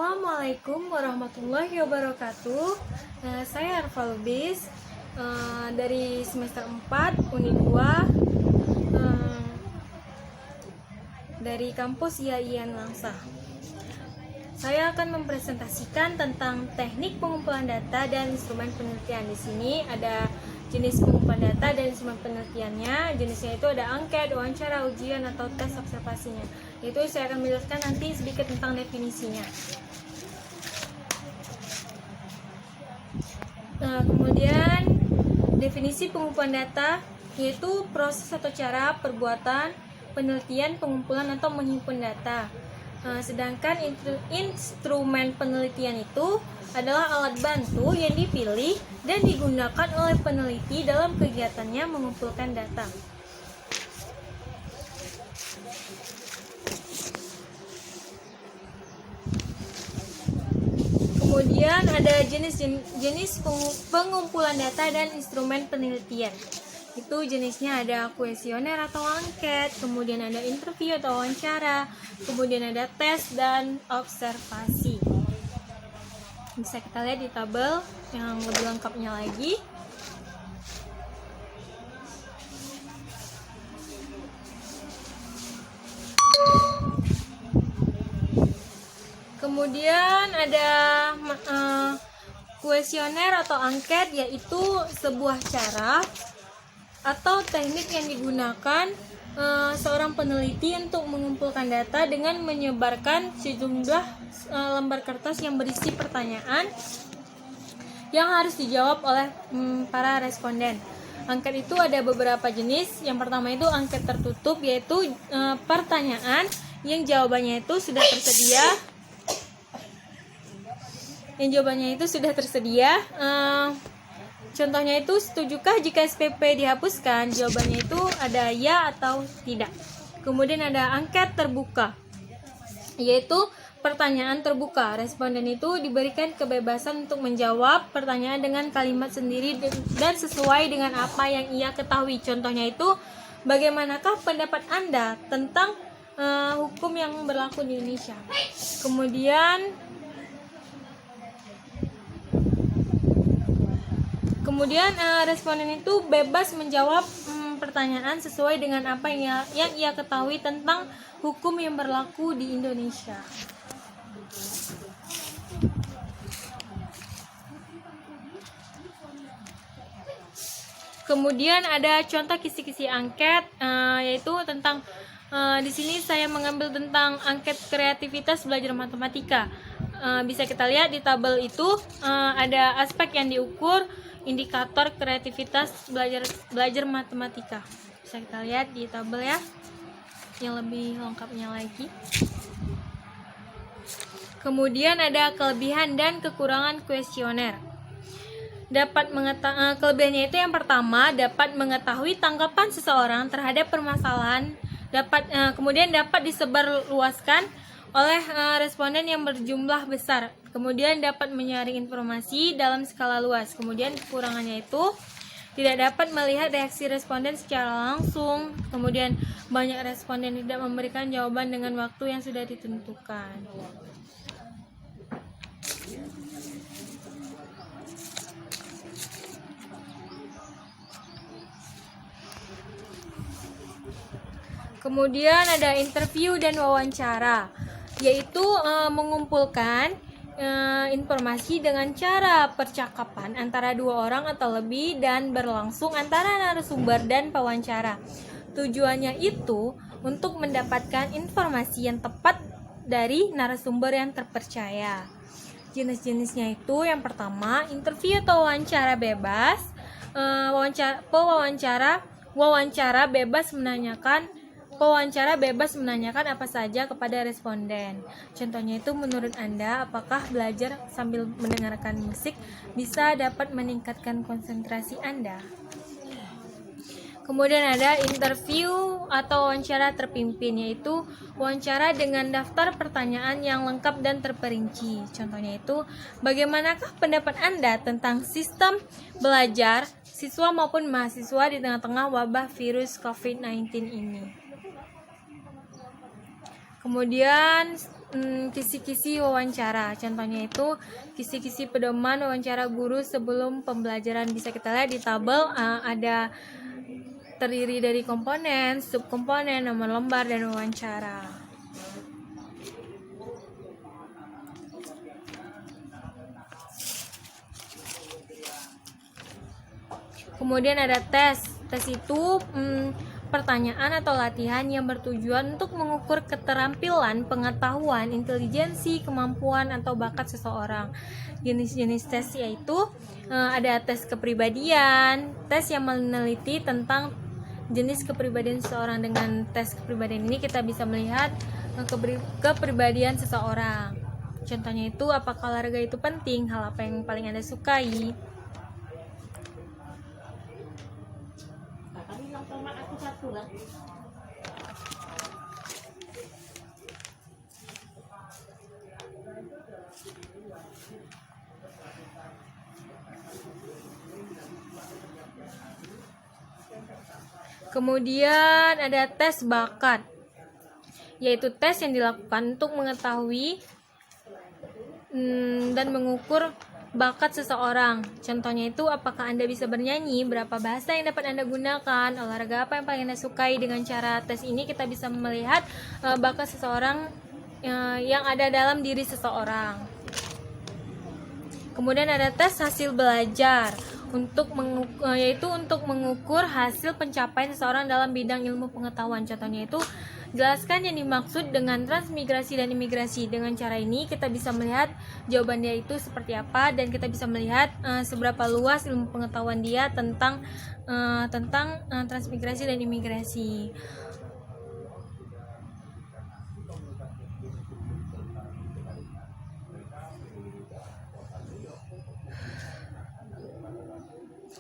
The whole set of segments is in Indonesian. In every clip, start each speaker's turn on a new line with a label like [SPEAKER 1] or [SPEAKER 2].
[SPEAKER 1] Assalamualaikum warahmatullahi wabarakatuh. Saya Arfa Lubis dari semester 4 Unit 2 dari kampus IAIN Langsa. Saya akan mempresentasikan tentang teknik pengumpulan data dan instrumen penelitian. Di sini ada jenis pengumpulan data dan instrumen penelitiannya. Jenisnya itu ada angket, wawancara, ujian, atau tes observasinya. Itu saya akan menjelaskan nanti sedikit tentang definisinya. Kemudian definisi pengumpulan data yaitu proses atau cara perbuatan penelitian, pengumpulan atau menghimpun data. Sedangkan instrumen penelitian itu adalah alat bantu yang dipilih dan digunakan oleh peneliti dalam kegiatannya mengumpulkan data. Kemudian ada jenis pengumpulan data dan instrumen penelitian. Itu jenisnya ada kuesioner atau angket, kemudian ada interview atau wawancara, kemudian ada tes dan observasi. Bisa kita lihat di tabel yang lebih lengkapnya lagi. Kemudian ada kuesioner atau angket, yaitu sebuah cara atau teknik yang digunakan seorang peneliti untuk mengumpulkan data dengan menyebarkan sejumlah lembar kertas yang berisi pertanyaan yang harus dijawab oleh para responden. Angket itu ada beberapa jenis. Yang pertama itu angket tertutup, yaitu pertanyaan yang jawabannya itu sudah tersedia. Contohnya itu, setujukah jika SPP dihapuskan? Jawabannya itu ada ya atau tidak. Kemudian ada angket terbuka, yaitu pertanyaan terbuka. Responden itu diberikan kebebasan untuk menjawab pertanyaan dengan kalimat sendiri dan sesuai dengan apa yang ia ketahui. Contohnya itu, bagaimanakah pendapat Anda tentang hukum yang berlaku di Indonesia? Kemudian responden itu bebas menjawab pertanyaan sesuai dengan apa yang ia ketahui tentang hukum yang berlaku di Indonesia. Kemudian ada contoh kisi-kisi angket, yaitu tentang di sini saya mengambil tentang angket kreativitas belajar matematika. Bisa kita lihat di tabel itu ada aspek yang diukur, indikator kreativitas belajar matematika. Bisa kita lihat di tabel ya, yang lebih lengkapnya lagi. Kemudian ada kelebihan dan kekurangan kuesioner. Kelebihannya itu yang pertama, dapat mengetahui tanggapan seseorang terhadap permasalahan, kemudian dapat disebarluaskan oleh responden yang berjumlah besar. Kemudian dapat menyaring informasi dalam skala luas. Kemudian kekurangannya itu tidak dapat melihat reaksi responden secara langsung. Kemudian banyak responden tidak memberikan jawaban dengan waktu yang sudah ditentukan. Kemudian ada interview dan wawancara, yaitu mengumpulkan informasi dengan cara percakapan antara dua orang atau lebih dan berlangsung antara narasumber dan pewawancara. Tujuannya itu untuk mendapatkan informasi yang tepat dari narasumber yang terpercaya. Jenis-jenisnya itu yang pertama, interview atau wawancara bebas. Pewawancara bebas menanyakan apa saja kepada responden. Contohnya itu, menurut Anda, apakah belajar sambil mendengarkan musik bisa dapat meningkatkan konsentrasi Anda? Kemudian ada interview atau wawancara terpimpin, yaitu wawancara dengan daftar pertanyaan yang lengkap dan terperinci. Contohnya itu, bagaimanakah pendapat Anda tentang sistem belajar siswa maupun mahasiswa di tengah-tengah wabah virus COVID-19 ini? Kemudian kisi-kisi wawancara. Contohnya itu kisi-kisi pedoman wawancara guru sebelum pembelajaran. Bisa kita lihat di tabel, ada terdiri dari komponen, subkomponen, nomor lembar, dan wawancara. Kemudian ada tes. Tes itu pertanyaan atau latihan yang bertujuan untuk mengukur keterampilan, pengetahuan, intelijensi, kemampuan, atau bakat seseorang. Jenis-jenis tes yaitu ada tes kepribadian, tes yang meneliti tentang jenis kepribadian seseorang. Dengan tes kepribadian ini kita bisa melihat kepribadian seseorang. Contohnya itu, apakah olahraga itu penting, hal apa yang paling Anda sukai. Kemudian ada tes bakat, yaitu tes yang dilakukan untuk mengetahui dan mengukur bakat seseorang. Contohnya itu, apakah Anda bisa bernyanyi, berapa bahasa yang dapat Anda gunakan, olahraga apa yang paling Anda sukai. Dengan cara tes ini kita bisa melihat bakat seseorang yang ada dalam diri seseorang. Kemudian ada tes hasil belajar, yaitu untuk mengukur hasil pencapaian seseorang dalam bidang ilmu pengetahuan. Contohnya itu, jelaskan yang dimaksud dengan transmigrasi dan imigrasi. Dengan cara ini kita bisa melihat jawaban dia itu seperti apa, dan kita bisa melihat seberapa luas ilmu pengetahuan dia tentang transmigrasi dan imigrasi.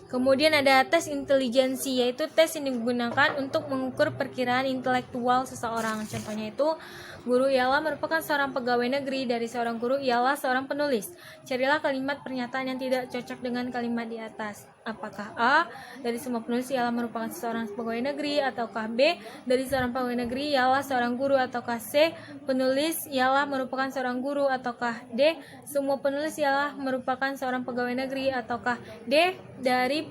[SPEAKER 1] Kemudian ada tes intelijensi, yaitu tes yang digunakan untuk mengukur perkiraan intelektual seseorang. Contohnya itu, guru ialah merupakan seorang pegawai negeri, dari seorang guru ialah seorang penulis. Carilah kalimat pernyataan yang tidak cocok dengan kalimat di atas. Apakah A, dari semua penulis ialah merupakan seorang pegawai negeri, ataukah B, dari seorang pegawai negeri ialah seorang guru, ataukah C, penulis ialah merupakan seorang guru, ataukah D, semua penulis ialah merupakan seorang pegawai negeri, ataukah D, dari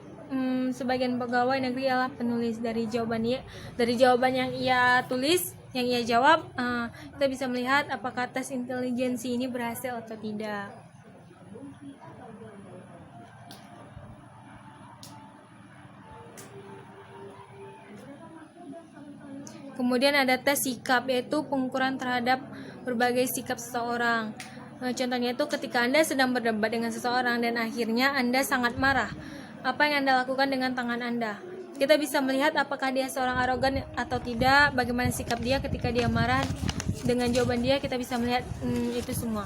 [SPEAKER 1] sebagian pegawai negeri ialah penulis. Dari jawaban yang ia tulis, yang ia jawab, kita bisa melihat apakah tes intelijensi ini berhasil atau tidak. Kemudian ada tes sikap, yaitu pengukuran terhadap berbagai sikap seseorang. Contohnya itu, ketika Anda sedang berdebat dengan seseorang dan akhirnya Anda sangat marah, apa yang Anda lakukan dengan tangan Anda? Kita bisa melihat apakah dia seorang arogan atau tidak, bagaimana sikap dia ketika dia marah. Dengan jawaban dia kita bisa melihat itu semua.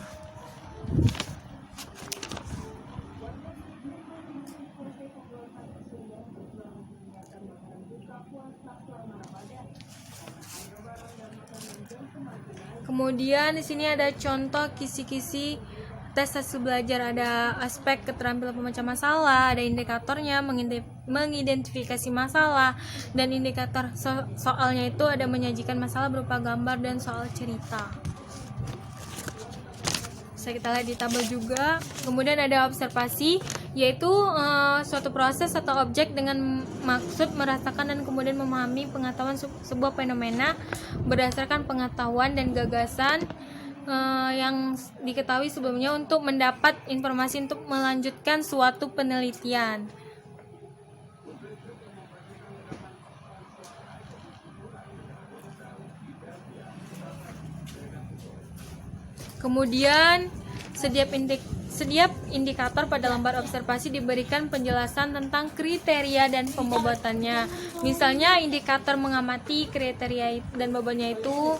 [SPEAKER 1] Kemudian di sini ada contoh kisi-kisi tes hasil belajar. Ada aspek keterampilan pemecah masalah, ada indikatornya, mengidentifikasi masalah, dan indikator soalnya itu ada menyajikan masalah berupa gambar dan soal cerita. Bisa kita lihat di tabel juga. Kemudian ada observasi, yaitu suatu proses atau objek dengan maksud merasakan dan kemudian memahami pengetahuan sebuah fenomena berdasarkan pengetahuan dan gagasan yang diketahui sebelumnya untuk mendapat informasi untuk melanjutkan suatu penelitian. Kemudian setiap indikator pada lembar observasi diberikan penjelasan tentang kriteria dan pembobotannya. Misalnya indikator mengamati, kriteria dan bobotnya itu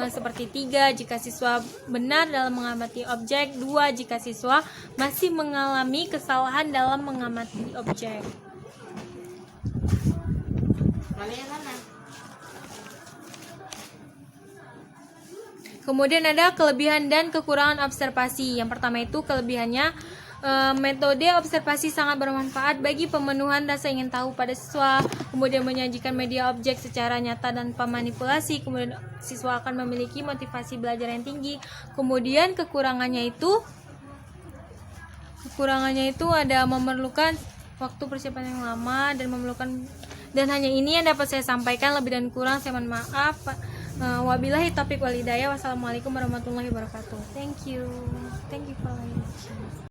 [SPEAKER 1] seperti 3 jika siswa benar dalam mengamati objek, 2 jika siswa masih mengalami kesalahan dalam mengamati objek. Kemudian ada kelebihan dan kekurangan observasi. Yang pertama itu kelebihannya, Metode observasi sangat bermanfaat bagi pemenuhan rasa ingin tahu pada siswa, kemudian menyajikan media objek secara nyata dan tanpa manipulasi, kemudian siswa akan memiliki motivasi belajar yang tinggi. Kemudian kekurangannya itu ada memerlukan waktu persiapan yang lama dan hanya ini yang dapat saya sampaikan. Lebih dan kurang saya mohon maaf. Wabillahi taufiq wal hidayah. Wassalamualaikum warahmatullahi wabarakatuh. Thank you for watching.